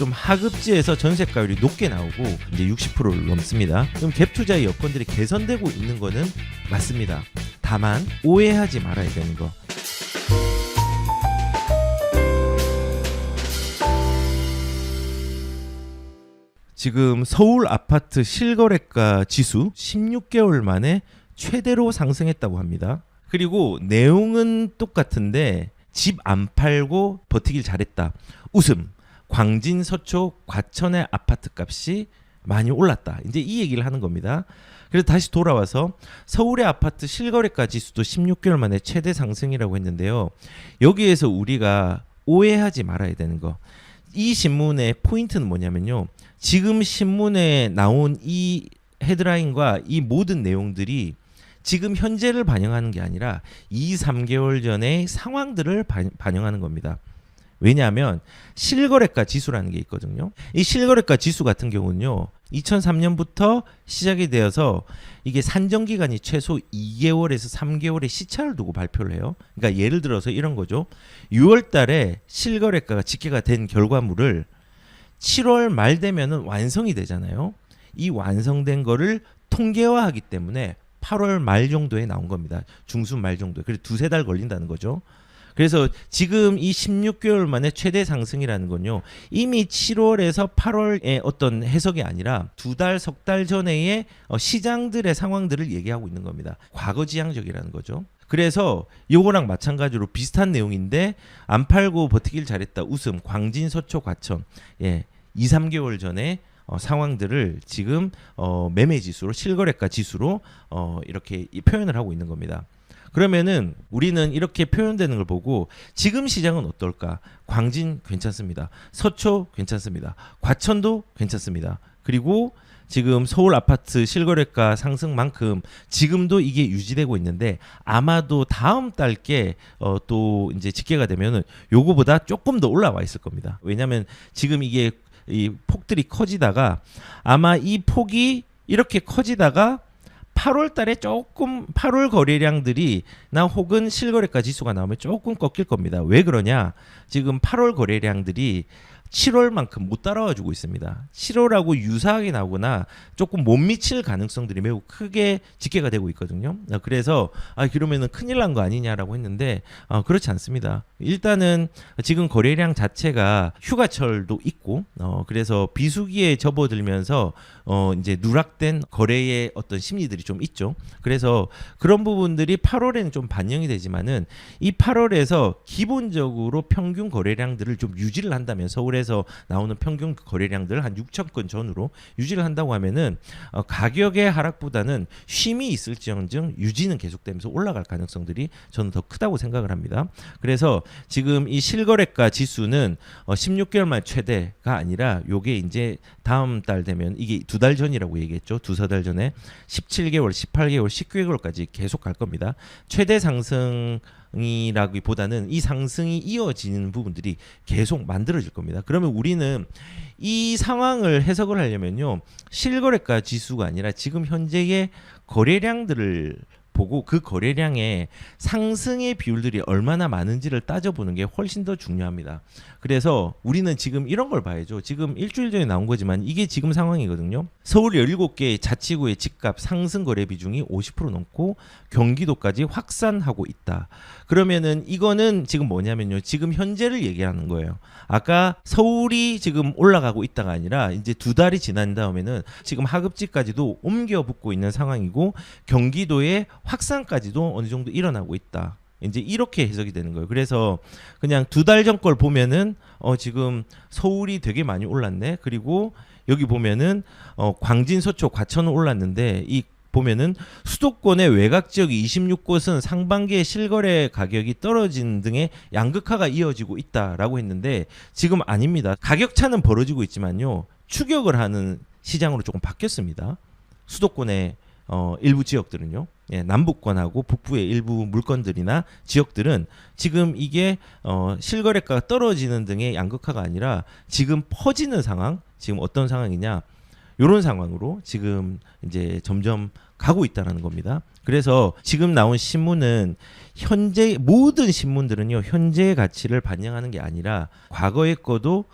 좀 하급지에서 전세가율이 높게 나오고 이제 60%를 넘습니다. 그럼 갭 투자의 여건들이 개선되고 있는 거는 맞습니다. 다만 오해하지 말아야 되는 거. 지금 서울 아파트 실거래가 지수 16개월 만에 최대로 상승했다고 합니다. 그리고 내용은 똑같은데 집 안 팔고 버티길 잘했다. 웃음. 광진, 서초, 과천의 아파트 값이 많이 올랐다. 이제 이 얘기를 하는 겁니다. 그래서 다시 돌아와서 서울의 아파트 실거래가 지수도 16개월 만에 최대 상승이라고 했는데요. 여기에서 우리가 오해하지 말아야 되는 거. 이 신문의 포인트는 뭐냐면요. 지금 신문에 나온 이 헤드라인과 이 모든 내용들이 지금 현재를 반영하는 게 아니라 2, 3개월 전의 상황들을 반영하는 겁니다. 왜냐하면 실거래가 지수라는 게 있거든요. 이 실거래가 지수 같은 경우는요. 2003년부터 시작이 되어서 이게 산정기간이 최소 2개월에서 3개월의 시차를 두고 발표를 해요. 그러니까 예를 들어서 이런 거죠. 6월 달에 실거래가가 집계가 된 결과물을 7월 말 되면은 완성이 되잖아요. 이 완성된 거를 통계화하기 때문에 8월 말 정도에 나온 겁니다. 중순 말 정도에. 그래서 두세 달 걸린다는 거죠. 그래서 지금 이 16개월 만에 최대 상승이라는 건요. 이미 7월에서 8월의 어떤 해석이 아니라 두 달, 석 달 전에의 시장들의 상황들을 얘기하고 있는 겁니다. 과거지향적이라는 거죠. 그래서 요거랑 마찬가지로 비슷한 내용인데 안 팔고 버티길 잘했다. 웃음, 광진, 서초, 과천. 2, 3개월 전에 상황들을 지금 매매 지수로 실거래가 지수로 이렇게 표현을 하고 있는 겁니다. 그러면은 우리는 이렇게 표현되는 걸 보고 지금 시장은 어떨까? 광진 괜찮습니다. 서초 괜찮습니다. 과천도 괜찮습니다. 그리고 지금 서울 아파트 실거래가 상승만큼 지금도 이게 유지되고 있는데 아마도 다음 달께 또 이제 집계가 되면은 요거보다 조금 더 올라와 있을 겁니다. 왜냐하면 지금 이게 이 폭들이 커지다가 아마 이 폭이 이렇게 커지다가 8월 달에 조금 8월 거래량들이 혹은 실거래가 지수가 나오면 조금 꺾일 겁니다. 왜 그러냐? 지금 8월 거래량들이 7월만큼 못 따라와 주고 있습니다. 7월하고 유사하게 나오거나 조금 못 미칠 가능성들이 매우 크게 집계가 되고 있거든요. 그래서 그러면은 큰일 난 거 아니냐라고 했는데 그렇지 않습니다. 일단은 지금 거래량 자체가 휴가철도 있고 그래서 비수기에 접어들면서 이제 누락된 거래의 어떤 심리들이 좀 있죠. 그래서 그런 부분들이 8월에는 좀 반영이 되지만은 이 8월에서 기본적으로 평균 거래량들을 좀 유지를 한다면 서울에서 나오는 평균 거래량들 한 6천 건 전후로 유지를 한다고 하면은 가격의 하락보다는 쉼이 있을지언정 유지는 계속되면서 올라갈 가능성들이 저는 더 크다고 생각을 합니다. 그래서 지금 이 실거래가 지수는 16개월 만 최대가 아니라 요게 이제 다음 달 되면 이게 두 달 전이라고 얘기했죠. 두세 달 전에 17개월, 18개월, 19개월까지 계속 갈 겁니다. 최대 상승이라기보다는 이 상승이 이어지는 부분들이 계속 만들어질 겁니다. 그러면 우리는 이 상황을 해석을 하려면요. 실거래가 지수가 아니라 지금 현재의 거래량들을 보고 그 거래량의 상승의 비율들이 얼마나 많은지를 따져보는 게 훨씬 더 중요합니다. 그래서 우리는 지금 이런 걸 봐야죠. 지금 일주일 전에 나온 거지만 이게 지금 상황이거든요. 서울 17개 자치구의 집값 상승 거래 비중이 50% 넘고 경기도까지 확산하고 있다. 그러면은 이거는 지금 뭐냐면요. 지금 현재를 얘기하는 거예요. 아까 서울이 지금 올라가고 있다가 아니라 이제 두 달이 지난 다음에는 지금 하급지까지도 옮겨 붙고 있는 상황이고 경기도의 확산까지도 어느 정도 일어나고 있다. 이제 이렇게 해석이 되는 거예요. 그래서 그냥 두 달 전 걸 보면은 지금 서울이 되게 많이 올랐네. 그리고 여기 보면은 광진, 서초, 과천은 올랐는데 이 보면은 수도권의 외곽 지역 26곳은 상반기에 실거래 가격이 떨어진 등의 양극화가 이어지고 있다라고 했는데 지금 아닙니다. 가격 차는 벌어지고 있지만요. 추격을 하는 시장으로 조금 바뀌었습니다. 수도권의 일부 지역들은요. 남북권하고 북부의 일부 물건들이나 지역들은 지금 이게 실거래가가 떨어지는 등의 양극화가 아니라 지금 퍼지는 상황. 지금 어떤 상황이냐. 이런 상황으로 지금 이제 점점 가고 있다는 겁니다. 그래서 지금 나온 신문은 현재 모든 신문들은요 현재의 가치를 반영하는 게 아니라 과거의 거도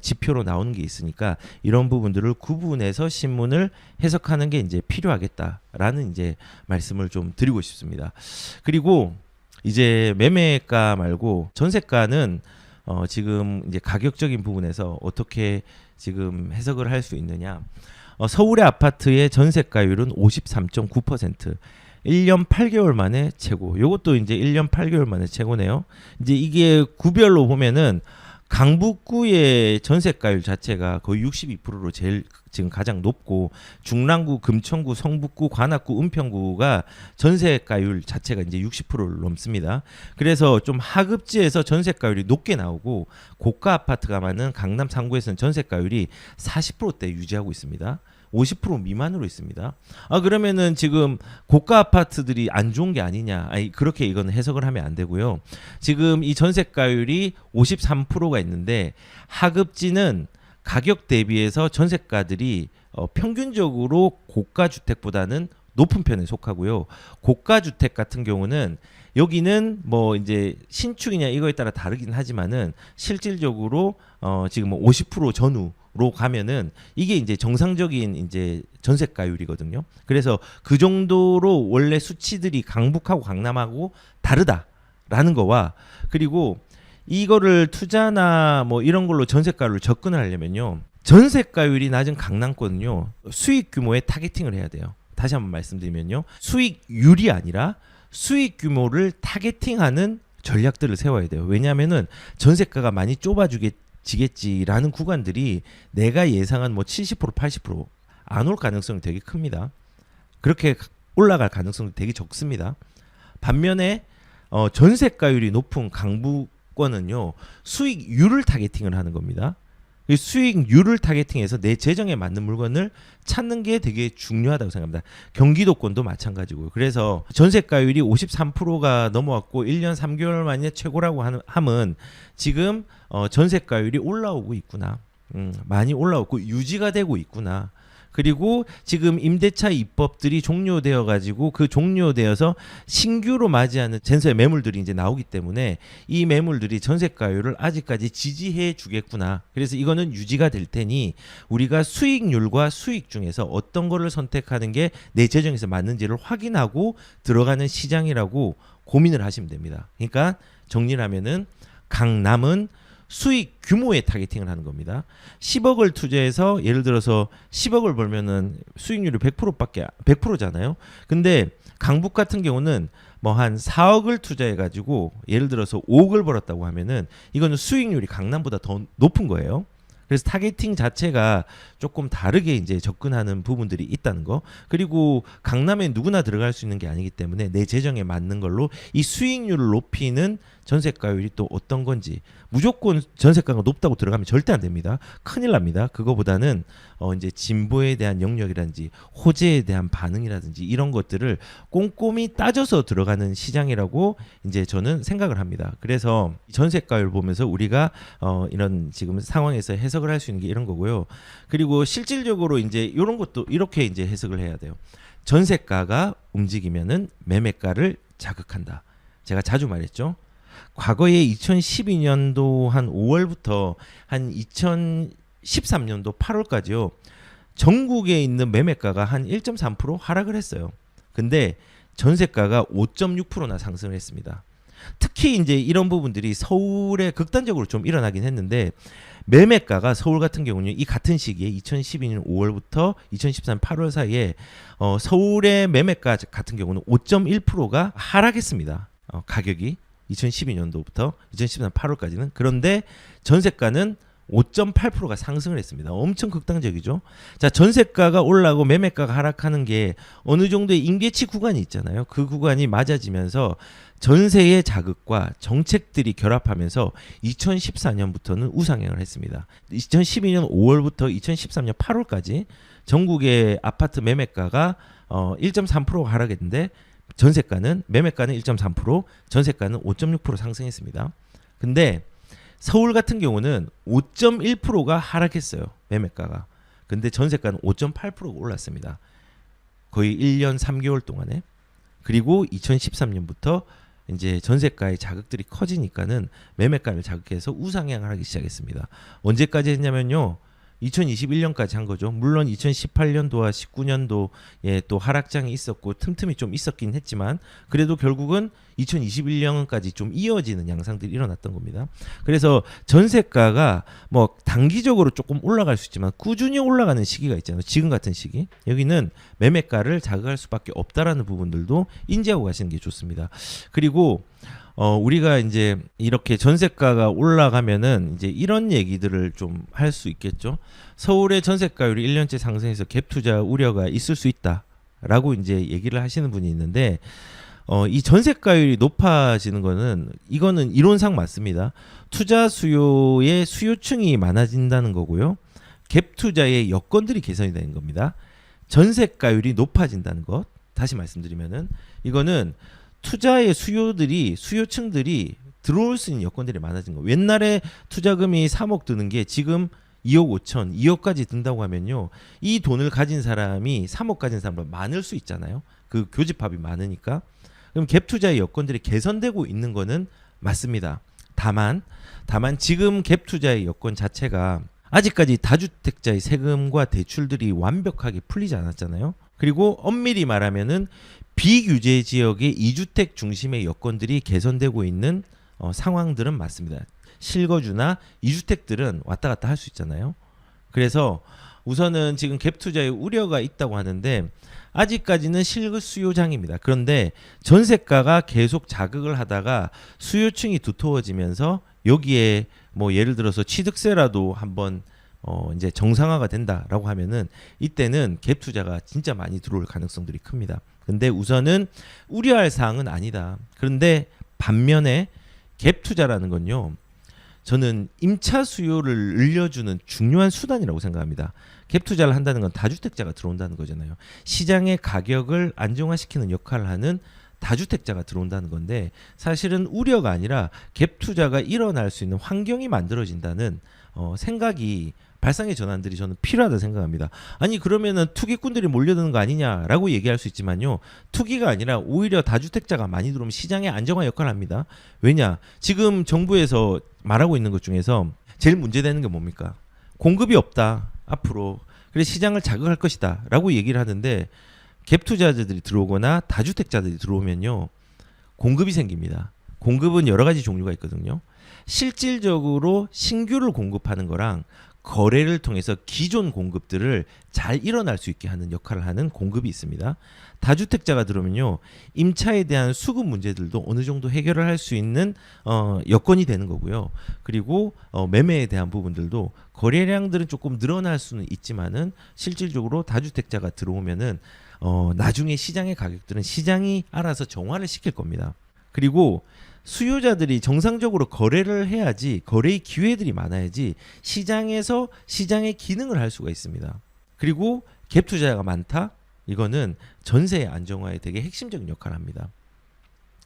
지표로 나오는 게 있으니까 이런 부분들을 구분해서 신문을 해석하는 게 이제 필요하겠다라는 이제 말씀을 좀 드리고 싶습니다. 그리고 이제 매매가 말고 전세가는 지금 이제 가격적인 부분에서 어떻게 지금 해석을 할 수 있느냐? 서울의 아파트의 전세가율은 53.9%. 1년 8개월 만에 최고. 요것도 이제 1년 8개월 만에 최고네요. 이제 이게 구별로 보면은 강북구의 전세가율 자체가 거의 62%로 제일 지금 가장 높고 중랑구, 금천구, 성북구, 관악구, 은평구가 전세가율 자체가 이제 60%를 넘습니다. 그래서 좀 하급지에서 전세가율이 높게 나오고 고가 아파트가 많은 강남 상구에서는 전세가율이 40%대 유지하고 있습니다. 50% 미만으로 있습니다. 그러면은 지금 고가 아파트들이 안 좋은 게 아니냐? 그렇게 이건 해석을 하면 안 되고요. 지금 이 전세가율이 53%가 있는데 하급지는 가격 대비해서 전세가들이 평균적으로 고가 주택보다는 높은 편에 속하고요. 고가 주택 같은 경우는 여기는 뭐 이제 신축이냐 이거에 따라 다르긴 하지만은 실질적으로 지금 뭐 50% 전후로 가면은 이게 이제 정상적인 이제 전세가율이거든요. 그래서 그 정도로 원래 수치들이 강북하고 강남하고 다르다라는 거와 그리고 이거를 투자나 뭐 이런 걸로 전세가율을 접근을 하려면요. 전세가율이 낮은 강남권은요. 수익 규모에 타겟팅을 해야 돼요. 다시 한번 말씀드리면요. 수익률이 아니라 수익 규모를 타겟팅하는 전략들을 세워야 돼요. 왜냐하면은 전세가가 많이 좁아지겠지라는 구간들이 내가 예상한 뭐 70% 80% 안 올 가능성이 되게 큽니다. 그렇게 올라갈 가능성이 되게 적습니다. 반면에 전세가율이 높은 강북권은요. 수익률을 타겟팅을 하는 겁니다. 수익률을 타겟팅해서 내 재정에 맞는 물건을 찾는 게 되게 중요하다고 생각합니다. 경기도권도 마찬가지고요. 그래서 전세가율이 53%가 넘어왔고 1년 3개월 만에 최고라고 함은 지금 전세가율이 올라오고 있구나. 많이 올라오고 유지가 되고 있구나. 그리고 지금 임대차 입법들이 종료되어 가지고 그 종료되어서 신규로 맞이하는 전세 매물들이 이제 나오기 때문에 이 매물들이 전세가율을 아직까지 지지해 주겠구나. 그래서 이거는 유지가 될 테니 우리가 수익률과 수익 중에서 어떤 거를 선택하는 게 내 재정에서 맞는지를 확인하고 들어가는 시장이라고 고민을 하시면 됩니다. 그러니까 정리를 하면은 강남은 수익 규모에 타겟팅을 하는 겁니다. 10억을 투자해서 예를 들어서 10억을 벌면은 수익률이 100%잖아요. 근데 강북 같은 경우는 뭐 한 4억을 투자해 가지고 예를 들어서 5억을 벌었다고 하면은 이거는 수익률이 강남보다 더 높은 거예요. 그래서 타겟팅 자체가 조금 다르게 이제 접근하는 부분들이 있다는 거. 그리고 강남에 누구나 들어갈 수 있는 게 아니기 때문에 내 재정에 맞는 걸로 이 수익률을 높이는 전세가율이 또 어떤 건지 무조건 전세가가 높다고 들어가면 절대 안 됩니다. 큰일 납니다. 그거보다는 이제 진보에 대한 영역이라든지 호재에 대한 반응이라든지 이런 것들을 꼼꼼히 따져서 들어가는 시장이라고 이제 저는 생각을 합니다. 그래서 전세가율 보면서 우리가 이런 지금 상황에서 해석을 할 수 있는 게 이런 거고요. 그리고 실질적으로 이제 이런 것도 이렇게 이제 해석을 해야 돼요. 전세가가 움직이면은 매매가를 자극한다. 제가 자주 말했죠. 과거에 2012년도 한 5월부터 한 2013년도 8월까지요. 전국에 있는 매매가가 한 1.3% 하락을 했어요. 근데 전세가가 5.6%나 상승을 했습니다. 특히 이제 이런 부분들이 서울에 극단적으로 좀 일어나긴 했는데 매매가가 서울 같은 경우는 이 같은 시기에 2012년 5월부터 2013년 8월 사이에 서울의 매매가 같은 경우는 5.1%가 하락했습니다. 가격이 2012년도부터 2013년 8월까지는. 그런데 전세가는 5.8%가 상승을 했습니다. 엄청 극단적이죠. 자, 전세가가 올라가고 매매가가 하락하는 게 어느 정도의 임계치 구간이 있잖아요. 그 구간이 맞아지면서 전세의 자극과 정책들이 결합하면서 2014년부터는 우상향을 했습니다. 2012년 5월부터 2013년 8월까지 전국의 아파트 매매가가 1.3%가 하락했는데 매매가는 1.3%, 전세가는 5.6% 상승했습니다. 근데 서울 같은 경우는 5.1%가 하락했어요. 매매가가. 근데 전세가는 5.8%가 올랐습니다. 거의 1년 3개월 동안에. 그리고 2013년부터 이제 전세가의 자극들이 커지니까는 매매가를 자극해서 우상향을 하기 시작했습니다. 언제까지 했냐면요. 2021년까지 한 거죠. 물론 2018년도와 19년도에 또 하락장이 있었고 틈틈이 좀 있었긴 했지만 그래도 결국은 2021년까지 좀 이어지는 양상들이 일어났던 겁니다. 그래서 전세가가 뭐 단기적으로 조금 올라갈 수 있지만 꾸준히 올라가는 시기가 있잖아요. 지금 같은 시기. 여기는 매매가를 자극할 수밖에 없다라는 부분들도 인지하고 가시는 게 좋습니다. 그리고 우리가 이제 이렇게 전세가가 올라가면은 이제 이런 얘기들을 좀 할 수 있겠죠. 서울의 전세가율이 1년째 상승해서 갭 투자 우려가 있을 수 있다라고 이제 얘기를 하시는 분이 있는데 이 전세가율이 높아지는 거는 이거는 이론상 맞습니다. 투자 수요의 수요층이 많아진다는 거고요. 갭 투자의 여건들이 개선이 되는 겁니다. 전세가율이 높아진다는 것 다시 말씀드리면은 이거는 투자의 수요층들이 들어올 수 있는 여건들이 많아진 거예요. 옛날에 투자금이 3억 드는 게 지금 2억 5천, 2억까지 든다고 하면요. 이 돈을 가진 사람이 3억 가진 사람보다 많을 수 있잖아요. 그 교집합이 많으니까. 그럼 갭 투자의 여건들이 개선되고 있는 거는 맞습니다. 다만 지금 갭 투자의 여건 자체가 아직까지 다주택자의 세금과 대출들이 완벽하게 풀리지 않았잖아요. 그리고 엄밀히 말하면은 비규제 지역의 2주택 중심의 여건들이 개선되고 있는 상황들은 맞습니다. 실거주나 2주택들은 왔다 갔다 할 수 있잖아요. 그래서 우선은 지금 갭 투자에 우려가 있다고 하는데 아직까지는 실수요장입니다. 그런데 전세가가 계속 자극을 하다가 수요층이 두터워지면서 여기에 뭐 예를 들어서 취득세라도 한번 이제 정상화가 된다라고 하면은 이때는 갭 투자가 진짜 많이 들어올 가능성들이 큽니다. 근데 우선은 우려할 사항은 아니다. 그런데 반면에 갭 투자라는 건요. 저는 임차 수요를 늘려주는 중요한 수단이라고 생각합니다. 갭 투자를 한다는 건 다주택자가 들어온다는 거잖아요. 시장의 가격을 안정화시키는 역할을 하는 다주택자가 들어온다는 건데 사실은 우려가 아니라 갭 투자가 일어날 수 있는 환경이 만들어진다는 생각이 발상의 전환들이 저는 필요하다 생각합니다. 아니 그러면은 투기꾼들이 몰려드는 거 아니냐라고 얘기할 수 있지만요. 투기가 아니라 오히려 다주택자가 많이 들어오면 시장의 안정화 역할을 합니다. 왜냐? 지금 정부에서 말하고 있는 것 중에서 제일 문제되는 게 뭡니까? 공급이 없다. 앞으로. 그래서 시장을 자극할 것이다. 라고 얘기를 하는데 갭 투자자들이 들어오거나 다주택자들이 들어오면요. 공급이 생깁니다. 공급은 여러 가지 종류가 있거든요. 실질적으로 신규를 공급하는 거랑 거래를 통해서 기존 공급들을 잘 일어날 수 있게 하는 역할을 하는 공급이 있습니다. 다주택자가 들어오면요. 임차에 대한 수급 문제들도 어느 정도 해결을 할 수 있는 여건이 되는 거고요. 그리고 매매에 대한 부분들도 거래량들은 조금 늘어날 수는 있지만은 실질적으로 다주택자가 들어오면은 나중에 시장의 가격들은 시장이 알아서 정화를 시킬 겁니다. 그리고 수요자들이 정상적으로 거래를 해야지 거래의 기회들이 많아야지 시장에서 시장의 기능을 할 수가 있습니다. 그리고 갭 투자가 많다? 이거는 전세의 안정화에 되게 핵심적인 역할을 합니다.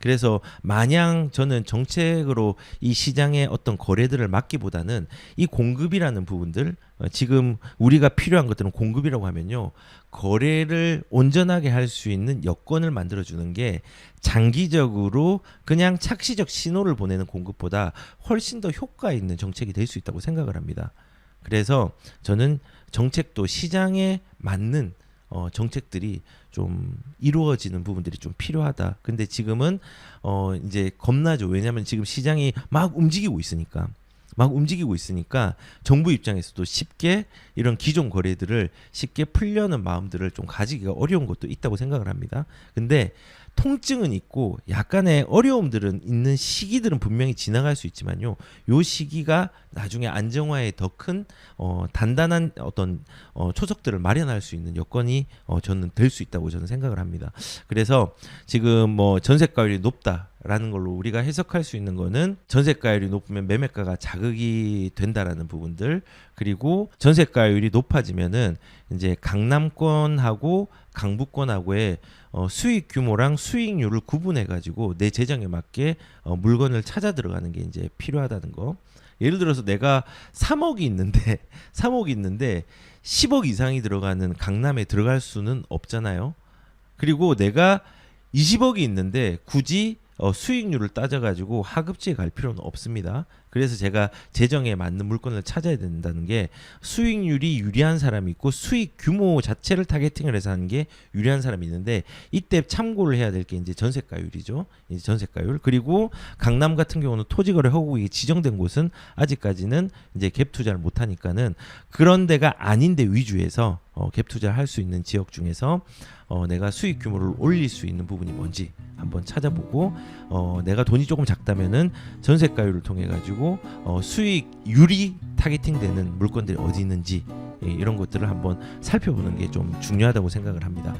그래서 마냥 저는 정책으로 이 시장의 어떤 거래들을 막기보다는 이 공급이라는 부분들 지금 우리가 필요한 것들은 공급이라고 하면요. 거래를 온전하게 할 수 있는 여건을 만들어주는 게 장기적으로 그냥 착시적 신호를 보내는 공급보다 훨씬 더 효과 있는 정책이 될 수 있다고 생각을 합니다. 그래서 저는 정책도 시장에 맞는 정책들이 좀 이루어지는 부분들이 좀 필요하다. 근데 지금은 이제 겁나죠. 왜냐하면 지금 시장이 막 움직이고 있으니까. 정부 입장에서도 쉽게 이런 기존 거래들을 쉽게 풀려는 마음들을 좀 가지기가 어려운 것도 있다고 생각을 합니다. 근데 통증은 있고 약간의 어려움들은 있는 시기들은 분명히 지나갈 수 있지만요. 요 시기가 나중에 안정화에 더 큰 단단한 어떤 초석들을 마련할 수 있는 여건이 저는 될 수 있다고 저는 생각을 합니다. 그래서 지금 뭐 전세가율이 높다라는 걸로 우리가 해석할 수 있는 거는 전세가율이 높으면 매매가가 자극이 된다라는 부분들 그리고 전세가율이 높아지면은 이제 강남권하고 강북권하고의 수익 규모랑 수익률을 구분해 가지고 내 재정에 맞게 물건을 찾아 들어가는 게 이제 필요하다는 거. 예를 들어서 내가 3억이 있는데 3억이 있는데 10억 이상이 들어가는 강남에 들어갈 수는 없잖아요. 그리고 내가 20억이 있는데 굳이 수익률을 따져가지고 하급지에 갈 필요는 없습니다. 그래서 제가 재정에 맞는 물건을 찾아야 된다는 게 수익률이 유리한 사람이 있고 수익 규모 자체를 타겟팅을 해서 하는 게 유리한 사람이 있는데 이때 참고를 해야 될 게 이제 전세가율이죠. 이제 전세가율. 그리고 강남 같은 경우는 토지거래 허구이 지정된 곳은 아직까지는 이제 갭 투자를 못 하니까는 그런 데가 아닌데 위주에서 갭 투자를 할 수 있는 지역 중에서 내가 수익 규모를 올릴 수 있는 부분이 뭔지 한번 찾아보고 내가 돈이 조금 작다면은 전세가율을 통해 가지고 수익률이 타겟팅되는 물건들이 어디 있는지 이런 것들을 한번 살펴보는 게 좀 중요하다고 생각을 합니다.